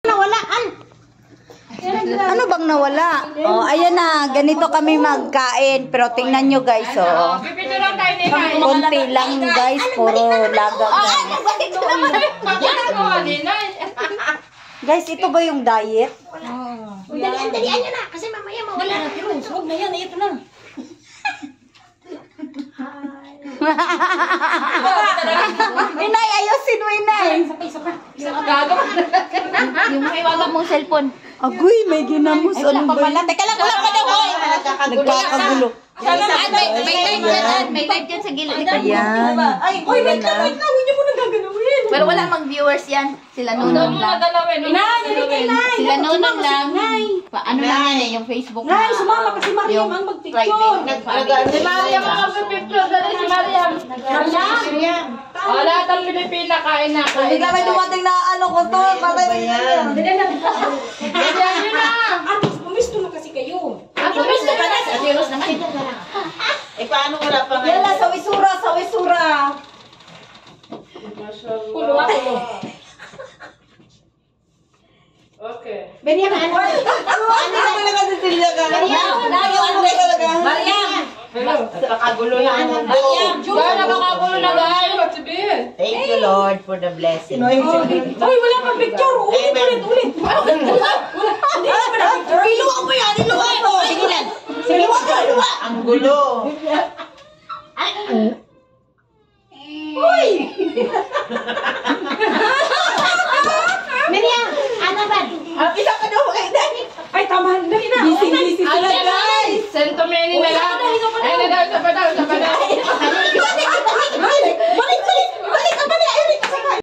Nawalaan. Ano bang nawala? Oh, ayan na, ganito kami magkain. Pero tingnan nyo guys, oh. Konti lang guys, puro laga guys. Guys, ito ba yung diet? Dalian nyo na. Kasi mamaya mawala. Huwag na yan, ito na. Inay, ayusin mo, Inay. Yung may wala mong cellphone. Agoy, may ginamos. Ano ba yun? Teka lang, wala pa daw. Nagkakagulo. May light dyan sa gilid. Ayan. Uy, wait na. Huwag niyo muna gagalawin. Pero wala mang viewers yan. Sila Nunong lang. Sila Nunong lang. Ano lang yan eh, yung Facebook na. Sumama kasi Mariam ang mag-picture. Si Mariam ang mag-picture. Dali si Mariam. Wala itong Pilipina. Kain na. Hindi kami dumating na ano ko to. Patay na yan. Ganyan nyo na. Pumisto na kasi kayo. Gusto ka na. Sa virus naman. Eh, paano wala pa nga? Yala, sawisura, sawisura. Pulo ako. Okay. Beniam, ano? Ano talaga si Silya ka? Mariam! Nakagulo na. Mariam! Gano'n nakakagulo na guys. Thank you, Lord, for the blessing. Uy, wala pang picture. Ulit. Iluwa mo yan! Iluwa mo! Sige lang! Sige mo! Ang gulo. Beniam, ano ba? Isa ka daw kay Dani. Ay, tama. Dali na. Busy sila.